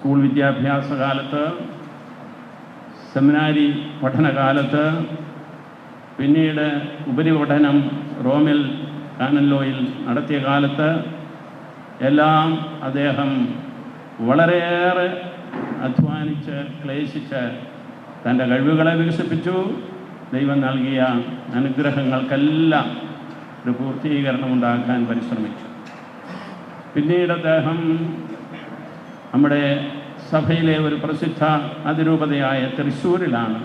School വിദ്യാഭ്യാസ കാലത്ത്, സെമിനാരി പഠനകാലത്ത്, പിന്നീട് ഉപരിപഠനം റോമിൽ കാനൻലോയിൽ നടത്തിയ കാലത്ത് എല്ലാം അദ്ദേഹം വളരെയേറെ അധ്വാനിച്ച് ക്ലേശിച്ച് തൻ്റെ കഴിവുകളെ വികസിപ്പിച്ചു. ദൈവം നൽകിയ അനുഗ്രഹങ്ങൾക്കെല്ലാം ഒരു പൂർത്തീകരണമുണ്ടാക്കാൻ പരിശ്രമിച്ചു. പിന്നീട് അദ്ദേഹം നമ്മുടെ സഭയിലെ ഒരു പ്രസിദ്ധ അതിരൂപതയായ തൃശ്ശൂരിലാണ്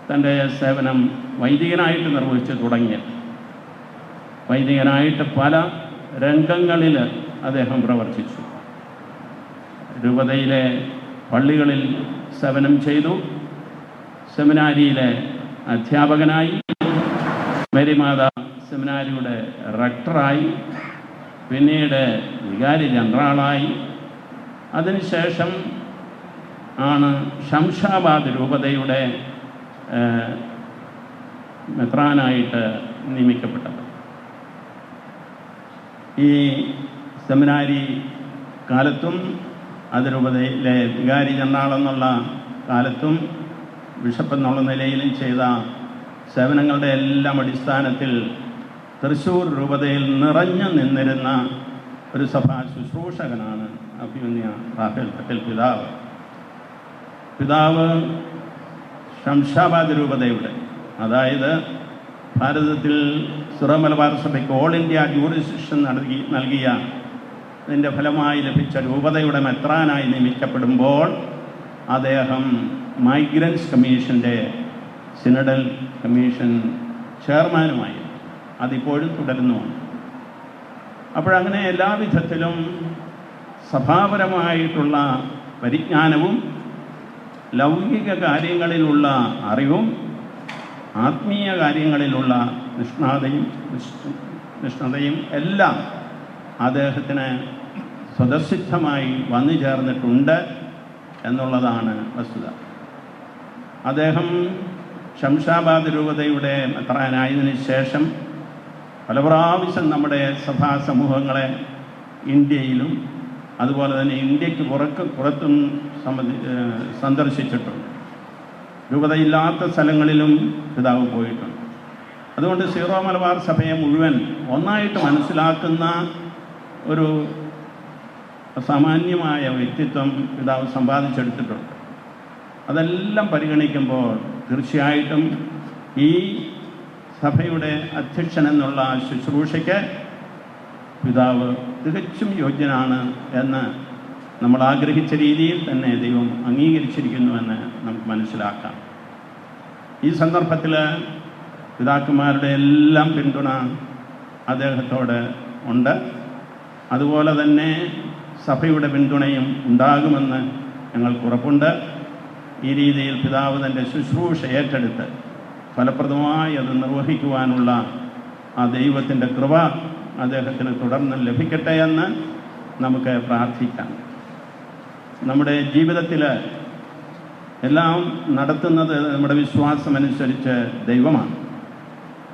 തൻ്റെ സേവനം വൈദികനായിട്ട് നിർവഹിച്ച് തുടങ്ങിയത്. വൈദികനായിട്ട് പല രംഗങ്ങളിൽ അദ്ദേഹം പ്രവർത്തിച്ചു. രൂപതയിലെ പള്ളികളിൽ സേവനം ചെയ്തു. സെമിനാരിയിലെ അധ്യാപകനായി, മേരിമാതാ സെമിനാരിയുടെ റക്ടറായി, പിന്നീട് വികാരി ജനറലായി. അതിനുശേഷം ആണ് ശംഷാബാദ് രൂപതയുടെ മെത്രാനായിട്ട് നിയമിക്കപ്പെട്ടത്. ഈ സെമിനാരി കാലത്തും അതിരൂപതയിലെ വികാരി ജനറൽ എന്നുള്ള കാലത്തും ബിഷപ്പ് എന്നുള്ള നിലയിലും ചെയ്ത സേവനങ്ങളുടെ എല്ലാം അടിസ്ഥാനത്തിൽ തൃശ്ശൂർ രൂപതയിൽ നിറഞ്ഞു നിന്നിരുന്ന ഒരു സഭാ ശുശ്രൂഷകനാണ് അഭിമന്യ റാഫേൽ തട്ടിൽ പിതാവ്. പിതാവ് ശംഷാബാദ് രൂപതയുടെ, അതായത് ഭാരതത്തിൽ സിറോ മലബാർ സഭയ്ക്ക് ഓൾ ഇന്ത്യ ജൂറിസ്ഡിക്ഷൻ നൽകിയ അതിൻ്റെ ഫലമായി ലഭിച്ച രൂപതയുടെ മെത്രാനായി നിയമിക്കപ്പെടുമ്പോൾ അദ്ദേഹം മൈഗ്രൻസ് കമ്മീഷൻ്റെ സിനഡൽ കമ്മീഷൻ ചെയർമാനുമായി. അതിപ്പോഴും തുടരുന്നുമുണ്ട്. അപ്പോഴങ്ങനെ എല്ലാവിധത്തിലും സഭാപരമായിട്ടുള്ള പരിജ്ഞാനവും ലൗകിക കാര്യങ്ങളിലുള്ള അറിവും ആത്മീയ കാര്യങ്ങളിലുള്ള നിഷ്ണതയും എല്ലാം അദ്ദേഹത്തിന് സ്വതസിദ്ധമായി വന്നു ചേർന്നിട്ടുണ്ട് എന്നുള്ളതാണ് വസ്തുത. അദ്ദേഹം ശംഷാബാദ് രൂപതയുടെ മെത്രാനായതിനു ശേഷം പല പ്രാവശ്യം നമ്മുടെ സഭാ സമൂഹങ്ങളെ ഇന്ത്യയിലും അതുപോലെ തന്നെ ഇന്ത്യക്ക് പുറത്തും സന്ദർശിച്ചിട്ടുണ്ട്. രൂപതയില്ലാത്ത സ്ഥലങ്ങളിലും പിതാവ് പോയിട്ടുണ്ട്. അതുകൊണ്ട് സീറോ മലബാർ സഭയെ മുഴുവൻ ഒന്നായിട്ട് മനസ്സിലാക്കുന്ന ഒരു സാമാന്യമായ വ്യക്തിത്വം പിതാവ് സമ്പാദിച്ചെടുത്തിട്ടുണ്ട്. അതെല്ലാം പരിഗണിക്കുമ്പോൾ തീർച്ചയായിട്ടും ഈ സഭയുടെ അധ്യക്ഷൻ എന്നുള്ള ശുശ്രൂഷയ്ക്ക് പിതാവ് തികച്ചും യോഗ്യനാണ് എന്ന് നമ്മൾ ആഗ്രഹിച്ച രീതിയിൽ തന്നെ ദൈവം അംഗീകരിച്ചിരിക്കുന്നുവെന്ന് നമുക്ക് മനസ്സിലാക്കാം. ഈ സന്ദർഭത്തിൽ പിതാക്കന്മാരുടെ എല്ലാം പിന്തുണ അദ്ദേഹത്തോട് ഉണ്ട്. അതുപോലെ തന്നെ സഭയുടെ പിന്തുണയും ഉണ്ടാകുമെന്ന് ഞങ്ങൾക്ക് ഉറപ്പുണ്ട്. ഈ രീതിയിൽ പിതാവ് തൻ്റെ ശുശ്രൂഷ ഏറ്റെടുത്ത് ഫലപ്രദമായി അത് നിർവഹിക്കുവാനുള്ള ആ ദൈവത്തിൻ്റെ കൃപ അദ്ദേഹത്തിന് തുടർന്ന് ലഭിക്കട്ടെ എന്ന് നമുക്ക് പ്രാർത്ഥിക്കാം. നമ്മുടെ ജീവിതത്തിൽ എല്ലാം നടത്തുന്നത് നമ്മുടെ വിശ്വാസമനുസരിച്ച് ദൈവമാണ്.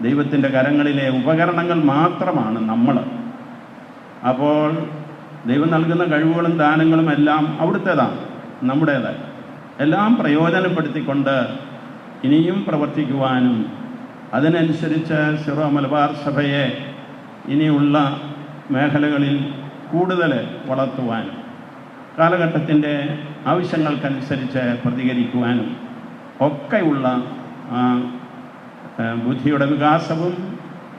ദൈവത്തിൻ്റെ കരങ്ങളിലെ ഉപകരണങ്ങൾ മാത്രമാണ് നമ്മൾ. അപ്പോൾ ദൈവം നൽകുന്ന കഴിവുകളും ദാനങ്ങളും എല്ലാം അവിടുത്തേതാണ്, നമ്മുടേതായി. എല്ലാം പ്രയോജനപ്പെടുത്തിക്കൊണ്ട് ഇനിയും പ്രവർത്തിക്കുവാനും അതിനനുസരിച്ച് സിറോ മലബാർ സഭയെ ഇനിയുള്ള മേഖലകളിൽ കൂടുതൽ വളർത്തുവാനും കാലഘട്ടത്തിൻ്റെ ആവശ്യങ്ങൾക്കനുസരിച്ച് പ്രതികരിക്കുവാനും ഒക്കെയുള്ള ബുദ്ധിയുടെ വികാസവും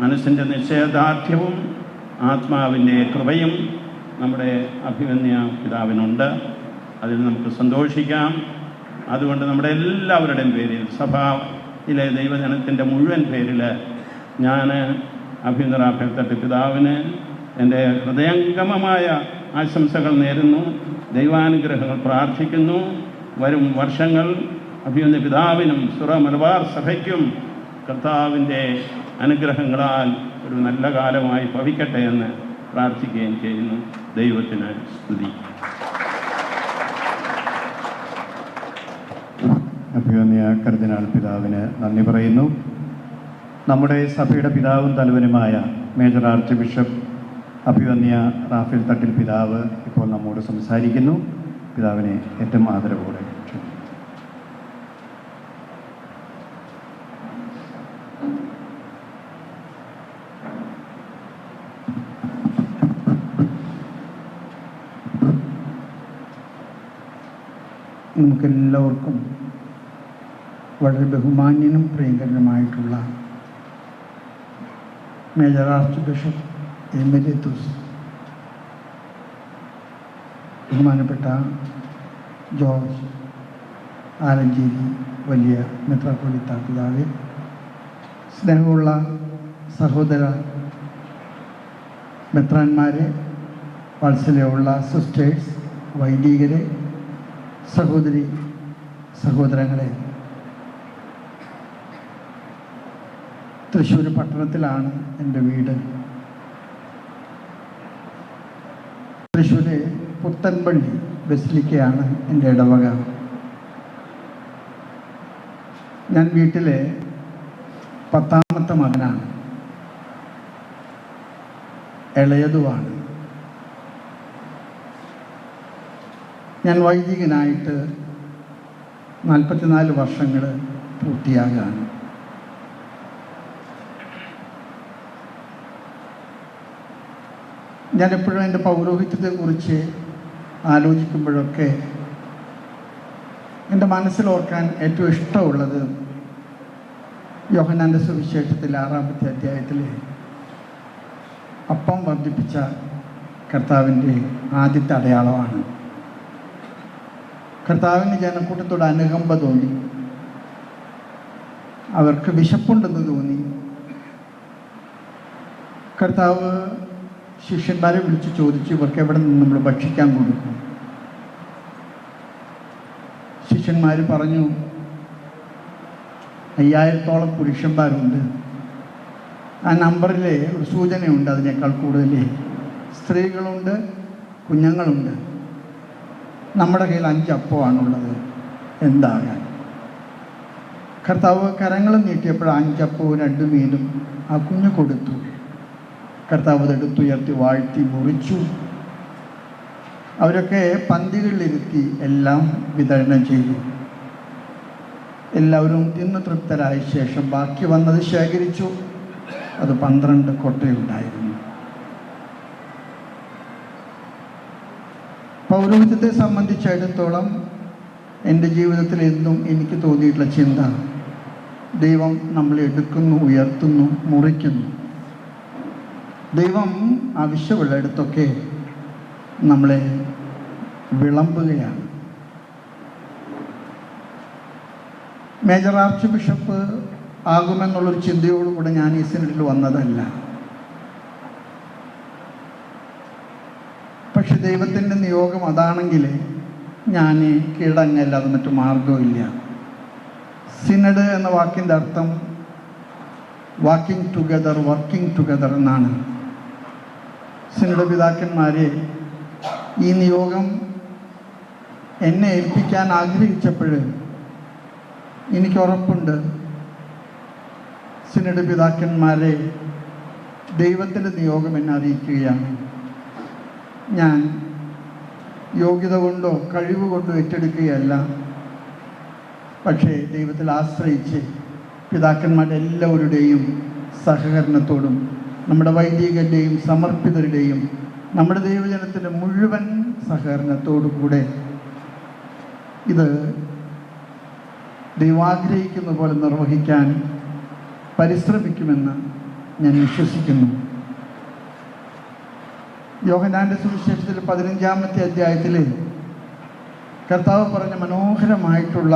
മനസ്സിൻ്റെ നിശ്ചയദാർഢ്യവും ആത്മാവിൻ്റെ കൃപയും നമ്മുടെ അഭിമന്യ പിതാവിനുണ്ട്. അതിൽ നമുക്ക് സന്തോഷിക്കാം. അതുകൊണ്ട് നമ്മുടെ എല്ലാവരുടെയും പേരിൽ, സഭയിലെ ദൈവജനത്തിൻ്റെ മുഴുവൻ പേരിൽ ഞാൻ അഭിമന്യ റാഫേൽ തട്ടിൽ പിതാവിന് എൻ്റെ ഹൃദയംഗമമായ ആശംസകൾ നേരുന്നു. ദൈവാനുഗ്രഹങ്ങൾ പ്രാർത്ഥിക്കുന്നു. വരും വർഷങ്ങൾ അഭിമന്യ പിതാവിനും സിറോ മലബാർ സഭയ്ക്കും കർത്താവിൻ്റെ അനുഗ്രഹങ്ങളാൽ ഒരു നല്ല കാലമായി ഭവിക്കട്ടെ എന്ന് പ്രാർത്ഥിക്കുകയും ചെയ്യുന്നു. ദൈവത്തിന് സ്തുതി. അഭിമന്യ കർദിനാൾ പിതാവിന് നന്ദി പറയുന്നു. നമ്മുടെ സഭയുടെ പിതാവും തലവനുമായ മേജർ ആർച്ച് ബിഷപ്പ് അഭിവന്യ റാഫേൽ തട്ടിൽ പിതാവ് ഇപ്പോൾ നമ്മോട് സംസാരിക്കുന്നു. പിതാവിനെ ഏറ്റവും ആദരവോടെ ക്ഷണിക്കുന്നു. നമുക്കെല്ലാവർക്കും വളരെ ബഹുമാന്യനും പ്രിയങ്കരനുമായിട്ടുള്ള മേജർ ആർച്ച് ബിഷപ്പ് എമിരിറ്റസ് ബഹുമാനപ്പെട്ട ജോർജ് ആലഞ്ചേരി വലിയ മെത്രാപ്പൊലീത്ത പിതാവേ, സ്നേഹമുള്ള സഹോദര മെത്രാന്മാരെ, വാത്സല്യമുള്ള സിസ്റ്റേഴ്സ്, വൈദികരെ, സഹോദരി സഹോദരങ്ങളെ, തൃശ്ശൂർ പട്ടണത്തിലാണ് എൻ്റെ വീട്. തൃശ്ശൂര് പുത്തൻപള്ളി ബസിലിക്കയാണ് എൻ്റെ ഇടവക. ഞാൻ വീട്ടിലെ 10ാമത്തെ മകനാണ്, ഇളയതുമാണ്. ഞാൻ വൈദികനായിട്ട് 44 വർഷങ്ങൾ പൂർത്തിയാകാണ്. ഞാനെപ്പോഴും എൻ്റെ പൗരോഹിത്യത്തെക്കുറിച്ച് ആലോചിക്കുമ്പോഴൊക്കെ എൻ്റെ മനസ്സിലോർക്കാൻ ഏറ്റവും ഇഷ്ടമുള്ളത് യോഹന്നാൻ്റെ സുവിശേഷത്തിൽ 6ാമത്തെ അധ്യായത്തിൽ അപ്പം വർദ്ധിപ്പിച്ച കർത്താവിൻ്റെ ആദ്യത്തെ അടയാളമാണ്. കർത്താവിന് ജനക്കൂട്ടത്തോട് അനുകമ്പ തോന്നി, അവർക്ക് വിശപ്പുണ്ടെന്ന് തോന്നി. കർത്താവ് ശിഷ്യന്മാരെ വിളിച്ച് ചോദിച്ചു, ഇവർക്ക് എവിടെ നിന്ന് നമ്മൾ ഭക്ഷിക്കാൻ കൊടുക്കും? ശിഷ്യന്മാർ പറഞ്ഞു, 5000-ഓളം പുരുഷന്മാരുണ്ട്. ആ നമ്പറിൽ ഒരു സൂചനയുണ്ട്, അതിനേക്കാൾ കൂടുതൽ സ്ത്രീകളുണ്ട്, കുഞ്ഞുങ്ങളുണ്ട്. നമ്മുടെ കയ്യിൽ 5 അപ്പമാണുള്ളത്, എന്താകാൻ? കർത്താവ് കരങ്ങൾ നീട്ടിയപ്പോൾ 5 അപ്പവും 2 മീനും ആ കുഞ്ഞ് കൊടുത്തു. കർത്താവ് അതെടുത്തുയർത്തി വാഴ്ത്തി മുറിച്ചു. അവരൊക്കെ പന്തികളിലിരുത്തി എല്ലാം വിതരണം ചെയ്തു. എല്ലാവരും തിന്നു തൃപ്തരായ ശേഷം ബാക്കി വന്നത് ശേഖരിച്ചു. അത് 12 കൊട്ടയുണ്ടായിരുന്നു. പൗരോഹിത്യത്തെ സംബന്ധിച്ചിടത്തോളം എൻ്റെ ജീവിതത്തിൽ എന്നും എനിക്ക് തോന്നിയിട്ടുള്ള ചിന്ത, ദൈവം നമ്മളെ എടുക്കുന്നു, ഉയർത്തുന്നു, മുറിക്കുന്നു. ദൈവം ആവശ്യമുള്ളിടത്തൊക്കെ നമ്മളെ വിളമ്പുകയാണ്. മേജർ ആർച്ച് ബിഷപ്പ് ആകുമെന്നുള്ളൊരു ചിന്തയോടുകൂടെ ഞാൻ ഈ സിനഡിൽ വന്നതല്ല. പക്ഷെ ദൈവത്തിൻ്റെ നിയോഗം അതാണെങ്കിൽ ഞാൻ കീഴടങ്ങല്ലാതെ മറ്റു മാർഗമില്ല. സിനഡ് എന്ന വാക്കിൻ്റെ അർത്ഥം വാക്കിംഗ് ടുഗദർ, വർക്കിംഗ് ടുഗദർ എന്നാണ്. സിനഡ് പിതാക്കന്മാരെ ഈ നിയോഗം എന്നെ ഏൽപ്പിക്കാൻ ആഗ്രഹിച്ചപ്പോൾ എനിക്കുറപ്പുണ്ട്, സിനഡ് പിതാക്കന്മാരെ ദൈവത്തിൻ്റെ നിയോഗം എന്നെ അറിയിക്കുകയാണ്. ഞാൻ യോഗ്യത കൊണ്ടോ കഴിവ് കൊണ്ടോ ഏറ്റെടുക്കുകയല്ല, പക്ഷേ ദൈവത്തിൽ ആശ്രയിച്ച് പിതാക്കന്മാരുടെ എല്ലാവരുടെയും സഹകരണത്തോടും നമ്മുടെ വൈദികരുടെയും സമർപ്പിതരുടെയും നമ്മുടെ ദൈവജനത്തിൻ്റെ മുഴുവൻ സഹകരണത്തോടു കൂടെ ഇത് ദൈവാഗ്രഹിക്കുന്ന പോലെ നിർവഹിക്കാൻ പരിശ്രമിക്കുമെന്ന് ഞാൻ വിശ്വസിക്കുന്നു. യോഹന്നാൻ്റെ സുവിശേഷത്തിൽ 15ാമത്തെ അധ്യായത്തിൽ കർത്താവ് പറഞ്ഞ മനോഹരമായിട്ടുള്ള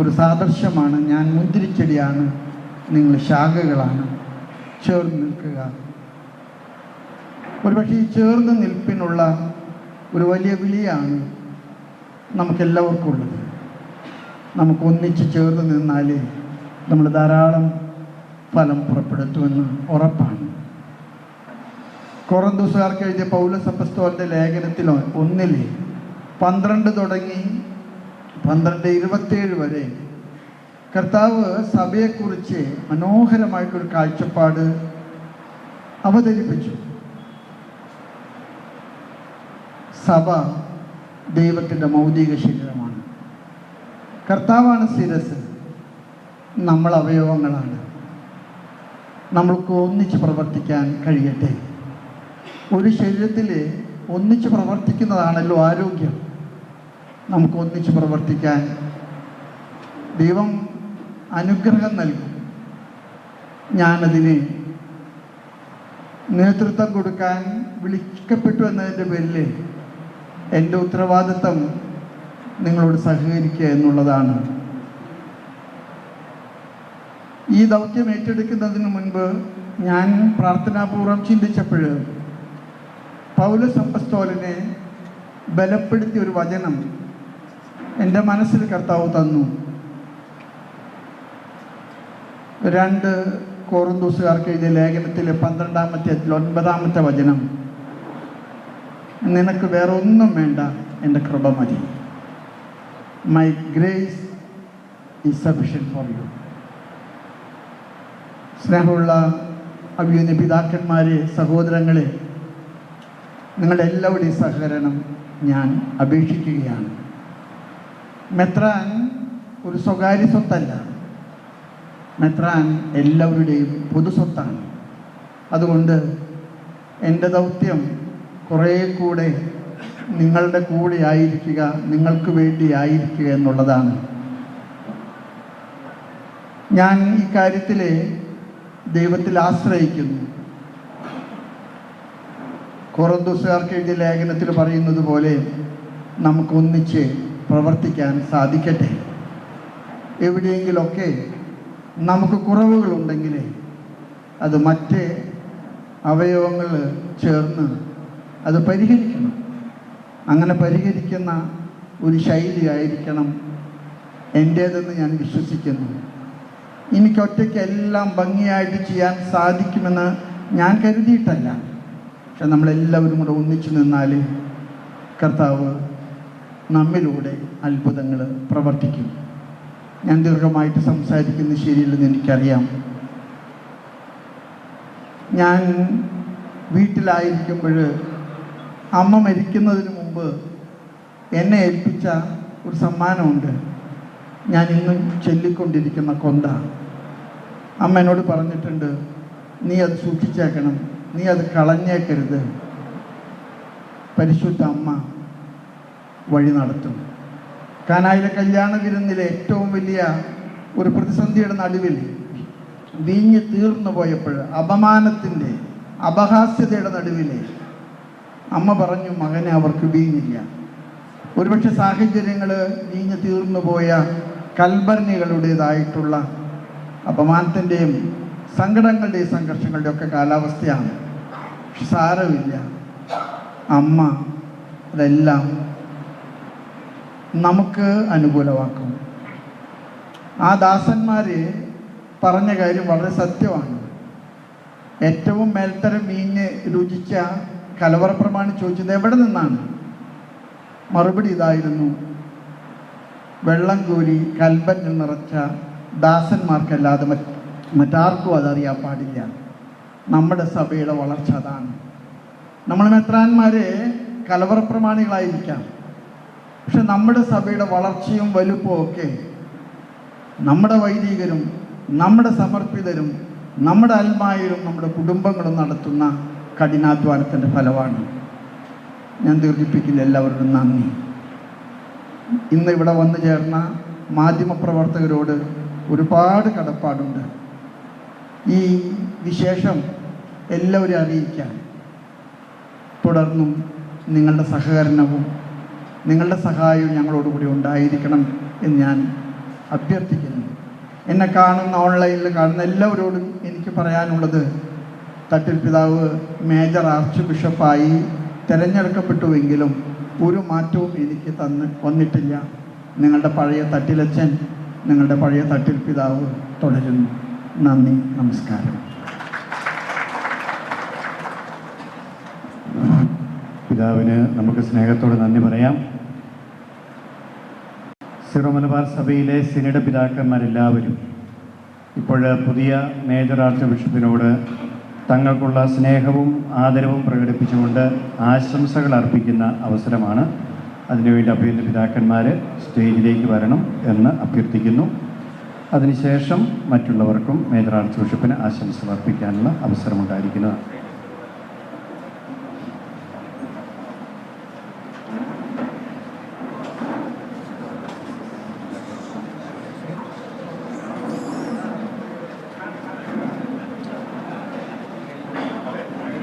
ഒരു സാദൃശ്യമാണ്, ഞാൻ മുന്തിരിച്ചെടിയാണ്, നിങ്ങൾ ശാഖകളാണ്, ചേർന്ന് നിൽക്കുക. ഒരുപക്ഷെ ഈ ചേർന്ന് നിൽപ്പിനുള്ള ഒരു വലിയ വിളിയാണ് നമുക്കെല്ലാവർക്കും ഉള്ളത്. നമുക്ക് ഒന്നിച്ച് ചേർന്ന് നിന്നാൽ നമ്മൾ ധാരാളം ഫലം പുറപ്പെടുത്തുമെന്ന് ഉറപ്പാണ്. കൊറിന്തോസുകാർക്ക് എഴുതിയ പൗലോസ് അപ്പോസ്തലന്റെ ലേഖനത്തിൽ 1:12 തുടങ്ങി 12:27 വരെ കർത്താവ് സഭയെക്കുറിച്ച് മനോഹരമായിട്ടൊരു സഭ ദൈവത്തിൻ്റെ മൗലിക ശരീരമാണ്. കർത്താവാണ് ശിരസ്, നമ്മൾ അവയവങ്ങളാണ്. നമ്മൾക്ക് ഒന്നിച്ച് പ്രവർത്തിക്കാൻ കഴിയട്ടെ. ഒരു ശരീരത്തിൽ ഒന്നിച്ച് പ്രവർത്തിക്കുന്നതാണല്ലോ ആരോഗ്യം. നമുക്ക് ഒന്നിച്ച് പ്രവർത്തിക്കാൻ ദൈവം അനുഗ്രഹം നൽകും. ഞാനതിന് നേതൃത്വം കൊടുക്കാൻ വിളിക്കപ്പെട്ടു എന്നതിൻ്റെ പേരിൽ എൻ്റെ ഉത്തരവാദിത്തം നിങ്ങളോട് സഹകരിക്കുക എന്നുള്ളതാണ്. ഈ ദൗത്യം ഏറ്റെടുക്കുന്നതിന് മുൻപ് ഞാൻ പ്രാർത്ഥനാപൂർവ്വം ചിന്തിച്ചപ്പോൾ പൗലോസ് അപ്പസ്തോലനെ ബലപ്പെടുത്തിയ ഒരു വചനം എൻ്റെ മനസ്സിൽ കർത്താവ് തന്നു. 2 കൊറിന്തോസുകാർക്ക് എഴുതിയ ലേഖനത്തിലെ 12-ാമത്തെ 9-ാമത്തെ വചനം, നിനക്ക് വേറെ ഒന്നും വേണ്ട, എൻ്റെ കൃപ മതി. My grace is sufficient for you. സ്നേഹമുള്ള അഭിനന്ദ പിതാക്കന്മാരെ, സഹോദരങ്ങളെ, നിങ്ങളുടെ എല്ലാവരുടെയും സഹകരണം ഞാൻ അപേക്ഷിക്കുകയാണ്. മെത്രാൻ ഒരു സ്വകാര്യ സ്വത്തല്ല, മെത്രാൻ എല്ലാവരുടെയും പൊതു സ്വത്താണ്. അതുകൊണ്ട് എൻ്റെ ദൗത്യം കുറേ കൂടെ നിങ്ങളുടെ കൂടെ ആയിരിക്കുക, നിങ്ങൾക്ക് വേണ്ടി ആയിരിക്കുക എന്നുള്ളതാണ്. ഞാൻ ഈ കാര്യത്തിൽ ദൈവത്തിൽ ആശ്രയിക്കുന്നു. കൊറിന്തോസുകാർക്ക് എഴുതിയ ലേഖനത്തിൽ പറയുന്നത് പോലെ നമുക്കൊന്നിച്ച് പ്രവർത്തിക്കാൻ സാധിക്കട്ടെ. എവിടെയെങ്കിലൊക്കെ നമുക്ക് കുറവുകളുണ്ടെങ്കിൽ അത് മറ്റ് അവയവങ്ങൾ ചേർന്ന് അത് പരിഹരിക്കണം. അങ്ങനെ പരിഹരിക്കുന്ന ഒരു ശൈലിയായിരിക്കണം എൻ്റേതെന്ന് ഞാൻ വിശ്വസിക്കുന്നു. എനിക്കൊറ്റയ്ക്ക് എല്ലാം ഭംഗിയായിട്ട് ചെയ്യാൻ സാധിക്കുമെന്ന് ഞാൻ കരുതിയിട്ടല്ല. പക്ഷെ നമ്മളെല്ലാവരും കൂടെ ഒന്നിച്ചു നിന്നാൽ കർത്താവ് നമ്മിലൂടെ അത്ഭുതങ്ങൾ പ്രവർത്തിക്കും. ഞാൻ ദീർഘമായിട്ട് സംസാരിക്കുന്നത് ശരിയില്ലെന്ന് എനിക്കറിയാം. ഞാൻ വീട്ടിലായിരിക്കുമ്പോൾ അമ്മ മരിക്കുന്നതിന് മുമ്പ് എന്നെ ഏൽപ്പിച്ച ഒരു സമ്മാനമുണ്ട്. ഞാൻ ഇന്നും ചൊല്ലിക്കൊണ്ടിരിക്കുന്ന കൊന്ത. അമ്മ എന്നോട് പറഞ്ഞിട്ടുണ്ട്, നീ അത് സൂക്ഷിച്ചേക്കണം, നീ അത് കളഞ്ഞേക്കരുത്. പരിശുദ്ധ അമ്മ വഴി നടത്തും. കാനായിലെ കല്യാണ വിരുന്നിലെ ഏറ്റവും വലിയ ഒരു പ്രതിസന്ധിയുടെ നടുവിൽ വീഞ്ഞ് തീർന്നു പോയപ്പോൾ, അപമാനത്തിൻ്റെ അപഹാസ്യതയുടെ നടുവിൽ അമ്മ പറഞ്ഞു, മകനെ അവർക്ക് വീഞ്ഞില്ല. ഒരുപക്ഷെ സാഹചര്യങ്ങൾ വീഞ്ഞ് തീർന്നു പോയ കൽബർണികളുടേതായിട്ടുള്ള അപമാനത്തിൻ്റെയും സങ്കടങ്ങളുടെയും സംഘർഷങ്ങളുടെയും ഒക്കെ കാലാവസ്ഥയാണ്. പക്ഷെ സാരമില്ല, അമ്മ അതെല്ലാം നമുക്ക് അനുകൂലമാക്കും. ആ ദാസന്മാർ പറഞ്ഞ കാര്യം വളരെ സത്യമാണ്. ഏറ്റവും മേൽത്തരം വീഞ്ഞ് രുചിച്ച കലവറ പ്രമാണി ചോദിച്ചത് എവിടെ നിന്നാണ്? മറുപടി ഇതായിരുന്നു, വെള്ളം കോരി കൽബനിൽ നിറച്ച ദാസന്മാർക്കല്ലാതെ മറ്റാർക്കും അതറിയാൻ പാടില്ല. നമ്മുടെ സഭയുടെ വളർച്ച അതാണ്. നമ്മൾ മെത്രാന്മാരെ കലവറ പ്രമാണികളായിരിക്കാം, പക്ഷെ നമ്മുടെ സഭയുടെ വളർച്ചയും വലുപ്പവും ഒക്കെ നമ്മുടെ വൈദികരും നമ്മുടെ സമർപ്പിതരും നമ്മുടെ അൽമായരും നമ്മുടെ കുടുംബങ്ങളും നടത്തുന്ന കഠിനാധ്വാനത്തിൻ്റെ ഫലമാണ്. ഞാൻ ദീർഘിപ്പിക്കില്ല. എല്ലാവരോടും നന്ദി. ഇന്ന് ഇവിടെ വന്നു ചേർന്ന മാധ്യമപ്രവർത്തകരോട് ഒരുപാട് കടപ്പാടുണ്ട്. ഈ വിശേഷം എല്ലാവരും അറിയിക്കാൻ തുടർന്നും നിങ്ങളുടെ സഹകരണവും നിങ്ങളുടെ സഹായവും ഞങ്ങളോടുകൂടി ഉണ്ടായിരിക്കണം എന്ന് ഞാൻ അഭ്യർത്ഥിക്കുന്നു. എന്നെ കാണുന്ന ഓൺലൈനിൽ കാണുന്ന എല്ലാവരോടും എനിക്ക് പറയാനുള്ളത്, തട്ടിൽ പിതാവ് മേജർ ആർച്ച് ബിഷപ്പായി തിരഞ്ഞെടുക്കപ്പെട്ടുവെങ്കിലും ഒരു മാറ്റവും എനിക്ക് വന്നിട്ടില്ല. നിങ്ങളുടെ പഴയ തട്ടിലച്ചൻ, നിങ്ങളുടെ പഴയ തട്ടിൽ പിതാവ് തുടരുന്നു. നന്ദി, നമസ്കാരം. പിതാവിന് നമുക്ക് സ്നേഹത്തോടെ നന്ദി പറയാം. സിറോ മലബാർ സഭയിലെ സിനഡ് പിതാക്കന്മാരെല്ലാവരും ഇപ്പോൾ പുതിയ മേജർ ആർച്ച് ബിഷപ്പിനോട് തങ്ങൾക്കുള്ള സ്നേഹവും ആദരവും പ്രകടിപ്പിച്ചുകൊണ്ട് ആശംസകൾ അർപ്പിക്കുന്ന അവസരമാണ്. അതിനുവേണ്ടി അഭിനന്ദ പിതാക്കന്മാർ സ്റ്റേജിലേക്ക് വരണം എന്ന് അഭ്യർത്ഥിക്കുന്നു. അതിനുശേഷം മറ്റുള്ളവർക്കും മേജർ ആർച്ച് ബിഷപ്പിന് ആശംസകൾ അർപ്പിക്കാനുള്ള അവസരമുണ്ടായിരിക്കുന്നതാണ്.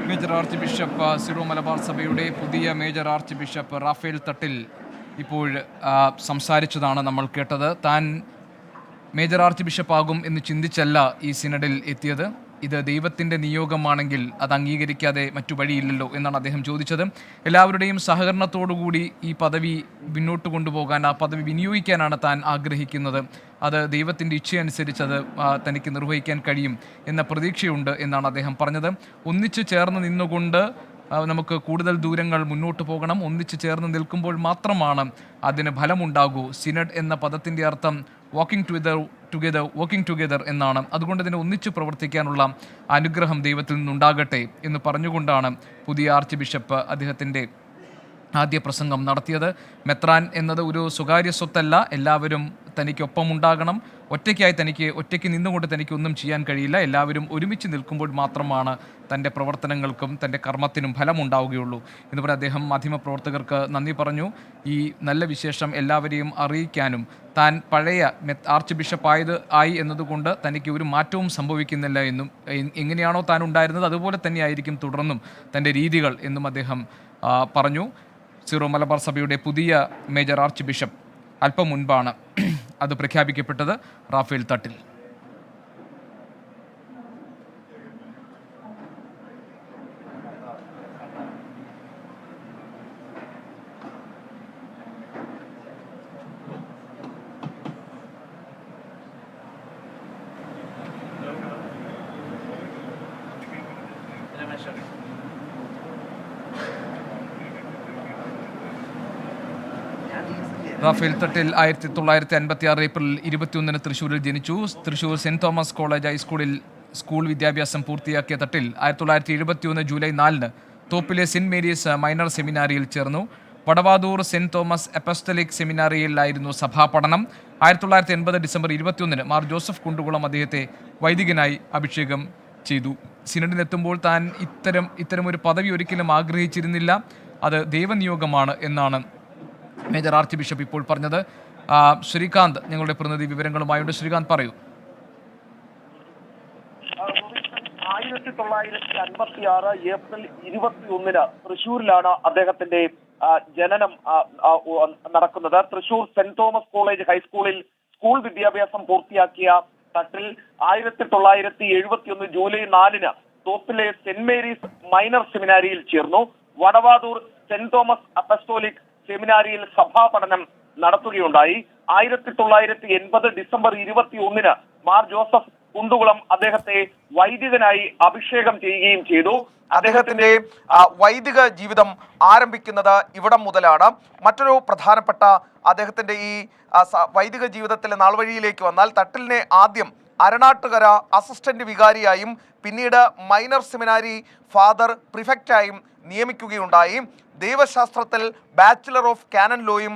Major archbishop Syro Malabar സഭയുടെ പുതിയ major archbishop Raphael Thattil ഇപ്പോൾ സംസാരിച്ചതാണ് നമ്മൾ കേട്ടത്. താൻ മേജർ ആർച്ച് ബിഷപ്പാകും എന്ന് ചിന്തിച്ചല്ല ഈ സിനഡിൽ എത്തിയത്. ഇത് ദൈവത്തിൻ്റെ നിയോഗമാണെങ്കിൽ അത് അംഗീകരിക്കാതെ മറ്റു വഴിയില്ലല്ലോ എന്നാണ് അദ്ദേഹം ചോദിച്ചത്. എല്ലാവരുടെയും സഹകരണത്തോടുകൂടി ഈ പദവി മുന്നോട്ട് കൊണ്ടുപോകാൻ, ആ പദവി വിനിയോഗിക്കാനാണ് താൻ ആഗ്രഹിക്കുന്നത്. അത് ദൈവത്തിൻ്റെ ഇച്ഛയനുസരിച്ച് അത് തനിക്ക് നിർവഹിക്കാൻ കഴിയും എന്ന പ്രതീക്ഷയുണ്ട് എന്നാണ് അദ്ദേഹം പറഞ്ഞത്. ഒന്നിച്ചു ചേർന്ന് നിന്നുകൊണ്ട് നമുക്ക് കൂടുതൽ ദൂരങ്ങൾ മുന്നോട്ട് പോകണം. ഒന്നിച്ചു ചേർന്ന് നിൽക്കുമ്പോൾ മാത്രമാണ് അതിന് ഫലമുണ്ടാകൂ. സിനഡ് എന്ന പദത്തിൻ്റെ അർത്ഥം വാക്കിംഗ് ടുഗെദർ എന്നാണ്. അതുകൊണ്ട് തന്നെ ഒന്നിച്ചു പ്രവർത്തിക്കാനുള്ള അനുഗ്രഹം ദൈവത്തിൽ നിന്നുണ്ടാകട്ടെ എന്ന് പറഞ്ഞുകൊണ്ടാണ് പുതിയ ആർച്ച് ബിഷപ്പ് അദ്ദേഹത്തിൻ്റെ ആദ്യ പ്രസംഗം നടത്തിയത്. മെത്രാൻ എന്നത് ഒരു സ്വകാര്യ സ്വത്തല്ല. എല്ലാവരും തനിക്കൊപ്പമുണ്ടാകണം. ഒറ്റയ്ക്ക് നിന്നുകൊണ്ട് തനിക്ക് ഒന്നും ചെയ്യാൻ കഴിയില്ല. എല്ലാവരും ഒരുമിച്ച് നിൽക്കുമ്പോൾ മാത്രമാണ് തൻ്റെ പ്രവർത്തനങ്ങൾക്കും തൻ്റെ കർമ്മത്തിനും ഫലമുണ്ടാവുകയുള്ളൂ എന്ന് പറഞ്ഞ് അദ്ദേഹം മാധ്യമപ്രവർത്തകർക്ക് നന്ദി പറഞ്ഞു. ഈ നല്ല വിശേഷം എല്ലാവരെയും അറിയിക്കാനും താൻ പഴയ ആർച്ച് ബിഷപ്പായി എന്നതുകൊണ്ട് തനിക്ക് ഒരു മാറ്റവും സംഭവിക്കുന്നില്ല എന്നും എങ്ങനെയാണോ താൻ ഉണ്ടായിരുന്നത് അതുപോലെ തന്നെയായിരിക്കും തുടർന്നും തൻ്റെ രീതികൾ എന്നും അദ്ദേഹം പറഞ്ഞു. സിറോ മലബാർ സഭയുടെ പുതിയ മേജർ ആർച്ച് ബിഷപ്പ് അല്പം മുൻപാണ് അത് പ്രഖ്യാപിക്കപ്പെട്ടത്. റാഫേൽ തട്ടിൽ. റാഫേൽ തട്ടിൽ 1956 ഏപ്രിൽ 21 തൃശ്ശൂരിൽ ജനിച്ചു. തൃശ്ശൂർ സെൻറ് തോമസ് കോളേജ് ഹൈസ്കൂളിൽ സ്കൂൾ വിദ്യാഭ്യാസം പൂർത്തിയാക്കിയ തട്ടിൽ 1971 ജൂലൈ 4 തോപ്പിലെ സെൻറ് മേരീസ് മൈനർ സെമിനാരിയിൽ ചേർന്നു. വടവാതൂർ സെൻറ് തോമസ് അപ്പസ്റ്റലിക് സെമിനാരിയിലായിരുന്നു സഭാപഠനം. 1980 ഡിസംബർ 21 മാർ ജോസഫ് കുണ്ടുകുളം അദ്ദേഹത്തെ വൈദികനായി അഭിഷേകം ചെയ്തു. സിനഡിനെത്തുമ്പോൾ താൻ ഇത്തരമൊരു പദവി ഒരിക്കലും ആഗ്രഹിച്ചിരുന്നില്ല. അത് ദൈവനിയോഗമാണ് എന്നാണ് മേജർ ആർച്ച് ബിഷപ്പ് ഇപ്പോൾ പറഞ്ഞത്. ശ്രീകാന്ത് ഞങ്ങളുടെ പ്രതിനിധി വിവരങ്ങളുമായുണ്ട്. ശ്രീകാന്ത് പറയൂ. 1956 ഏപ്രിൽ 21 തൃശ്ശൂരിലാണ് അദ്ദേഹത്തിന്റെ ജനനം നടക്കുന്നത്. തൃശ്ശൂർ സെന്റ് തോമസ് കോളേജ് ഹൈസ്കൂളിൽ സ്കൂൾ വിദ്യാഭ്യാസം പൂർത്തിയാക്കിയ Thattil 1971 July 4 തോപ്പിലെ saint Mary's minor സെമിനാരിയിൽ ചേർന്നു. വടവാതൂർ സെന്റ് തോമസ് അപ്പസ്റ്റോലിക് സെമിനാരിയിൽ സഭാപഠനം നടത്തുകയുണ്ടായി. 1980 ഡിസംബർ 21 മാർ ജോസഫ് കുണ്ടുകുളം അദ്ദേഹത്തെ വൈദികനായി അഭിഷേകം ചെയ്യുകയും ചെയ്തു. അദ്ദേഹത്തിന്റെ വൈദിക ജീവിതം ആരംഭിക്കുന്നത് ഇവിടം മുതലാണ്. മറ്റൊരു പ്രധാനപ്പെട്ട അദ്ദേഹത്തിന്റെ ഈ വൈദിക ജീവിതത്തിലെ നാൾവഴിയിലേക്ക് വന്നാൽ തട്ടിലിനെ ആദ്യം അരണാട്ടുകര അസിസ്റ്റന്റ് വികാരിയായും പിന്നീട് മൈനർ സെമിനാരി ഫാദർ പ്രിഫെക്റ്റായും നിയമിക്കുകയുണ്ടായി. ദൈവശാസ്ത്രത്തിൽ ബാച്ചിലർ ഓഫ് കാനൻ ലോയും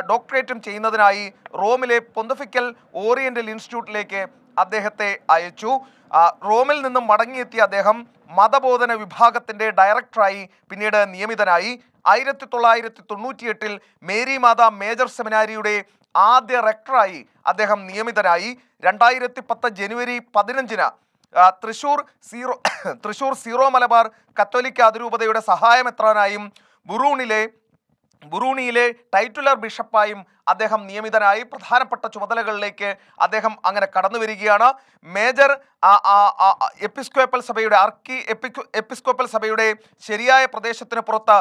ഡോക്ടറേറ്റും ചെയ്യുന്നതിനായി റോമിലെ പൊന്തഫിക്കൽ ഓറിയന്റൽ ഇൻസ്റ്റിറ്റ്യൂട്ടിലേക്ക് അദ്ദേഹത്തെ അയച്ചു. റോമിൽ നിന്നും മടങ്ങിയെത്തിയ അദ്ദേഹം മതബോധന വിഭാഗത്തിന്റെ ഡയറക്ടറായി പിന്നീട് നിയമിതനായി. 1998 മേരി മാതാ മേജർ സെമിനാരിയുടെ ആദ്യ റെക്ടറായി അദ്ദേഹം നിയമിതനായി. 2010 ജനുവരി 15 തൃശ്ശൂർ സീറോ മലബാർ കത്തോലിക്ക അതിരൂപതയുടെ സഹായമെത്രാനായും ബുറൂണിയിലെ ടൈറ്റുലർ ബിഷപ്പായും അദ്ദേഹം നിയമിതനായി. പ്രധാനപ്പെട്ട ചുമതലകളിലേക്ക് അദ്ദേഹം അങ്ങനെ കടന്നു വരികയാണ്. മേജർ എപ്പിസ്കോപ്പൽ സഭയുടെ എപ്പിസ്കോപ്പൽ സഭയുടെ ശരിയായ പ്രദേശത്തിന് പുറത്ത്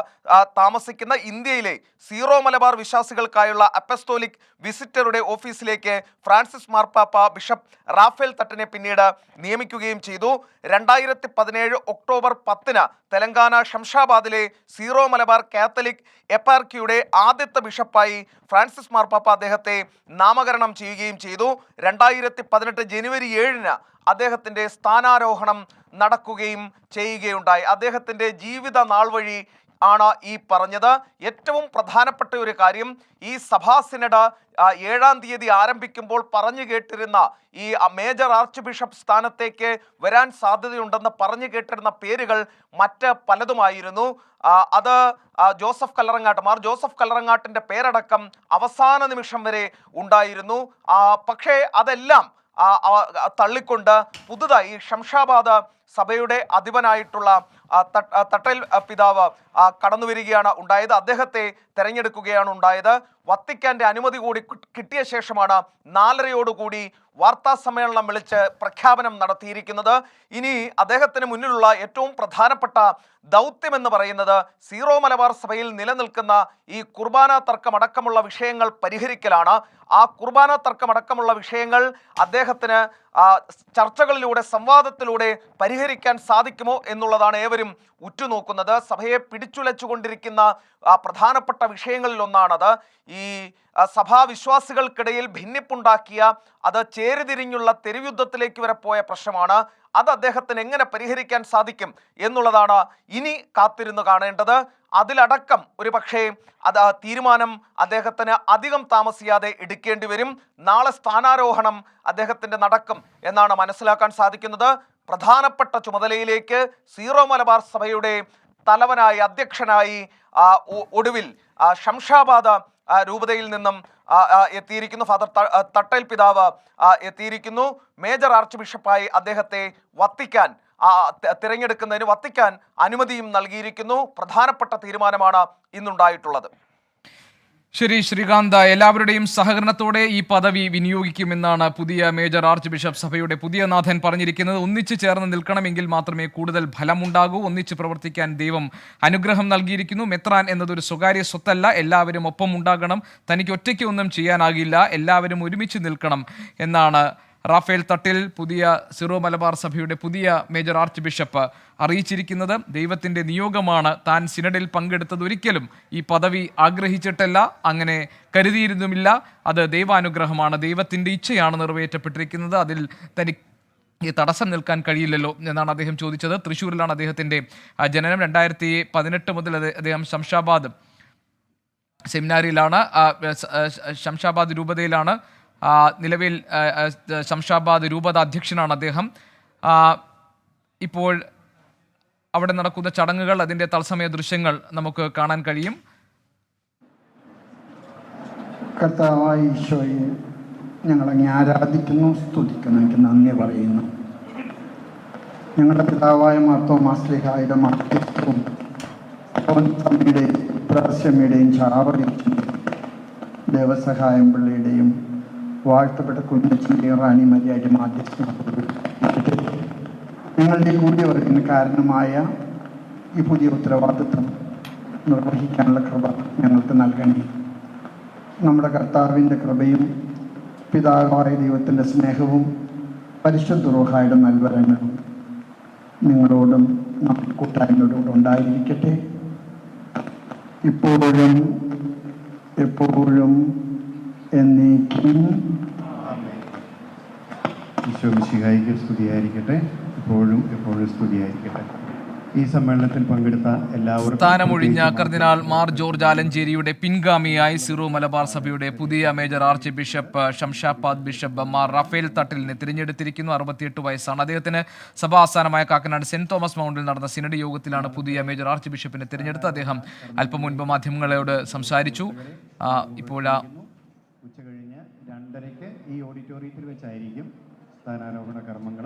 താമസിക്കുന്ന ഇന്ത്യയിലെ സീറോ മലബാർ വിശ്വാസികൾക്കായുള്ള അപ്പസ്തോലിക് വിസിറ്ററുടെ ഓഫീസിലേക്ക് ഫ്രാൻസിസ് മാർപ്പാപ്പ ബിഷപ്പ് റാഫേൽ തട്ടിനെ പിന്നീട് നിയമിക്കുകയും ചെയ്തു. 2017 ഒക്ടോബർ 10 തെലങ്കാന ശംഷാബാദിലെ സീറോ മലബാർ കാത്തലിക് എപ്പാർക്കിയുടെ ആദ്യത്തെ ബിഷപ്പായി ഫ്രാൻസിസ് ഫ്രാൻസിസ് മാർപ്പാപ്പ അദ്ദേഹത്തെ നാമകരണം ചെയ്യുകയും ചെയ്തു. 2018 ജനുവരി 7-ന് അദ്ദേഹത്തിൻ്റെ സ്ഥാനാരോഹണം നടക്കുകയും ചെയ്യുകയുണ്ടായി. അദ്ദേഹത്തിൻ്റെ ജീവിത നാൾ വഴി ആണ് ഈ പറഞ്ഞത്. ഏറ്റവും പ്രധാനപ്പെട്ട ഒരു കാര്യം, ഈ സഭാ സിനഡ് 7-ാം തീയതി ആരംഭിക്കുമ്പോൾ പറഞ്ഞു കേട്ടിരുന്ന ഈ മേജർ ആർച്ച് ബിഷപ്പ് സ്ഥാനത്തേക്ക് വരാൻ സാധ്യതയുണ്ടെന്ന് പറഞ്ഞു കേട്ടിരുന്ന പേരുകൾ മറ്റ് പലതുമായിരുന്നു. അത് മാർ ജോസഫ് കല്ലറങ്ങാട്ടിൻ്റെ പേരടക്കം അവസാന നിമിഷം വരെ ഉണ്ടായിരുന്നു. പക്ഷേ അതെല്ലാം തള്ളിക്കൊണ്ട് പുതുതായി ശംഷാബാദ് സഭയുടെ അധിപനായിട്ടുള്ള തട്ടേൽ പിതാവ് കടന്നു വരികയാണ് ഉണ്ടായത്. അദ്ദേഹത്തെ തെരഞ്ഞെടുക്കുകയാണ് ഉണ്ടായത്. വത്തിക്കാൻ്റെ അനുമതി കൂടി കിട്ടിയ ശേഷമാണ് 4:30 വാർത്താ സമ്മേളനം വിളിച്ച് പ്രഖ്യാപനം നടത്തിയിരിക്കുന്നത്. ഇനി അദ്ദേഹത്തിന് മുന്നിലുള്ള ഏറ്റവും പ്രധാനപ്പെട്ട ദൗത്യമെന്ന് പറയുന്നത് സീറോ മലബാർ സഭയിൽ നിലനിൽക്കുന്ന ഈ കുർബാന തർക്കമടക്കമുള്ള വിഷയങ്ങൾ പരിഹരിക്കലാണ്. ആ കുർബാന തർക്കമടക്കമുള്ള വിഷയങ്ങൾ അദ്ദേഹത്തിന് ചർച്ചകളിലൂടെ, സംവാദത്തിലൂടെ പരിഹരിക്കാൻ സാധിക്കുമോ എന്നുള്ളതാണ് ഏവരും ഉറ്റുനോക്കുന്നത്. സഭയെ പിടിച്ചുലച്ചുകൊണ്ടിരിക്കുന്ന പ്രധാനപ്പെട്ട വിഷയങ്ങളിലൊന്നാണത്. ഈ സഭാവിശ്വാസികൾക്കിടയിൽ ഭിന്നിപ്പുണ്ടാക്കിയ, അത് ചേരിതിരിഞ്ഞുള്ള തെരുവുയുദ്ധത്തിലേക്ക് വരെ പോയ പ്രശ്നമാണ്. അത് അദ്ദേഹത്തിന് എങ്ങനെ പരിഹരിക്കാൻ സാധിക്കും എന്നുള്ളതാണ് ഇനി കാത്തിരുന്ന് കാണേണ്ടത്. അതിലടക്കം ഒരു പക്ഷേ തീരുമാനം അദ്ദേഹത്തിന് അധികം താമസിയാതെ എടുക്കേണ്ടി വരും. നാളെ സ്ഥാനാരോഹണം അദ്ദേഹത്തിൻ്റെ നടക്കും എന്നാണ് മനസ്സിലാക്കാൻ സാധിക്കുന്നത്. പ്രധാനപ്പെട്ട ചുമതലയിലേക്ക് സീറോ മലബാർ സഭയുടെ തലവനായി, അധ്യക്ഷനായി ഒടുവിൽ ശംഷാബാദ് രൂപതയിൽ നിന്നും എത്തിയിരിക്കുന്നു. ഫാദർ തട്ടേൽ പിതാവ് എത്തിയിരിക്കുന്നു. മേജർ ആർച്ച് ബിഷപ്പായി അദ്ദേഹത്തെ വത്തിക്കാൻ തിരഞ്ഞെടുക്കുന്നതിന് വത്തിക്കാൻ അനുമതിയും നൽകിയിരിക്കുന്നു. പ്രധാനപ്പെട്ട തീരുമാനമാണ് ഇന്നുണ്ടായിട്ടുള്ളത്. ശരി ശ്രീകാന്ത്, എല്ലാവരുടെയും സഹകരണത്തോടെ ഈ പദവി വിനിയോഗിക്കുമെന്നാണ് പുതിയ മേജർ ആർച്ച് ബിഷപ്പ് സഭയുടെ പുതിയ നാഥൻ പറഞ്ഞിരിക്കുന്നത്. ഒന്നിച്ചു ചേർന്ന് നിൽക്കണമെങ്കിൽ മാത്രമേ കൂടുതൽ ഫലമുണ്ടാകൂ. ഒന്നിച്ച് പ്രവർത്തിക്കാൻ ദൈവം അനുഗ്രഹം നൽകിയിരിക്കുന്നു. മെത്രാൻ എന്നതൊരു സ്വകാര്യ സ്വത്തല്ല, എല്ലാവരും ഒപ്പം ഉണ്ടാകണം. തനിക്ക് ഒറ്റയ്ക്ക് ഒന്നും ചെയ്യാനാകില്ല, എല്ലാവരും ഒരുമിച്ച് നിൽക്കണം എന്നാണ് റാഫേൽ തട്ടിൽ, പുതിയ സിറോ മലബാർ സഭയുടെ പുതിയ മേജർ ആർച്ച് ബിഷപ്പ് അറിയിച്ചിരിക്കുന്നത്. ദൈവത്തിൻ്റെ നിയോഗമാണ്. താൻ സിനഡിൽ പങ്കെടുത്തത് ഒരിക്കലും ഈ പദവി ആഗ്രഹിച്ചിട്ടല്ല, അങ്ങനെ കരുതിയിരുന്നുമില്ല. അത് ദൈവാനുഗ്രഹമാണ്, ദൈവത്തിൻ്റെ ഇച്ഛയാണ് നിറവേറ്റപ്പെട്ടിരിക്കുന്നത്. അതിൽ തനിക്ക് തടസ്സം നിൽക്കാൻ കഴിയില്ലല്ലോ എന്നാണ് അദ്ദേഹം ചോദിച്ചത്. തൃശ്ശൂരിലാണ് അദ്ദേഹത്തിൻ്റെ ജനനം. 2018 മുതൽ അദ്ദേഹം ശംഷാബാദ് സെമിനാരിയിലാണ്, ശംഷാബാദ് രൂപതയിലാണ് നിലവിൽ. ശംഷാബാദ് രൂപത അധ്യക്ഷനാണ് അദ്ദേഹം. ഇപ്പോൾ അവിടെ നടക്കുന്ന ചടങ്ങുകൾ, അതിൻ്റെ തത്സമയ ദൃശ്യങ്ങൾ നമുക്ക് കാണാൻ കഴിയും. കർത്താവായ ഈശോയെ ഞങ്ങളങ്ങ് ആരാധിക്കുന്നു, സ്തുതിക്കുന്നു, എനിക്ക് നന്ദി പറയുന്നു. ഞങ്ങളുടെ പിതാവായ മാർത്തോമാ ശ്ലീഹായുടെ മാധ്യസ്ഥവും പ്രാസ്യമയുടെയും ചാവറിയും ദേവസഹായം പിള്ളയുടെയും വാഴ്ത്തപ്പെട്ട കുഞ്ഞച്ചിൻ്റെയും റാണി മരിയായിട്ട് മാധ്യസ്ഥം ഞങ്ങളുടെ കൂടി വർക്കിന് കാരണമായ ഈ പുതിയ ഉത്തരവാദിത്വം നിർവഹിക്കാനുള്ള കൃപ ഞങ്ങൾക്ക് നൽകണേ. നമ്മുടെ കർത്താവിൻ്റെ കൃപയും പിതാവായ ദൈവത്തിൻ്റെ സ്നേഹവും പരിശുദ്ധ റൂഹായുടെ നൽവരങ്ങളും നിങ്ങളോടും നമ്മുടെ കൂട്ടായ്മയോടും ഉണ്ടായിരിക്കട്ടെ, ഇപ്പോഴും എപ്പോഴും എന്നേക്കും. ഈശോ മിശിഹായിക്ക് സ്തുതിയായിരിക്കട്ടെ, എപ്പോഴും എപ്പോഴും സ്തുതിയായിരിക്കട്ടെ. ഈ സമ്മേളനത്തിൽ പങ്കെടുത്ത എല്ലാവർക്കും സ്ഥാനമൊഴിഞ്ഞ കർദിനാൾ മാർ ജോർജ് ആലഞ്ചേരിയുടെ പിൻഗാമിയായി സിറോ മലബാർ സഭയുടെ പുതിയ major archbishop Shamshabad bishop Mar Raphael തട്ടിലിനെ തിരഞ്ഞെടുത്തിരിക്കുന്നു. 68 വയസ്സാണ് അദ്ദേഹത്തിന്. സഭാ ആസ്ഥാനമായ കാക്കനാട് സെന്റ് തോമസ് മൗണ്ടിൽ നടന്ന സിനഡ് യോഗത്തിലാണ് പുതിയ മേജർ ആർച്ച് ബിഷപ്പിനെ തിരഞ്ഞെടുത്തത്. അദ്ദേഹം അല്പം മുൻപ് മാധ്യമങ്ങളോട് സംസാരിച്ചു. ഉച്ചകഴിഞ്ഞ് 2:30 ഈ ഓഡിറ്റോറിയത്തിൽ വെച്ചായിരിക്കും സ്ഥാനാരോഹണ കർമ്മങ്ങൾ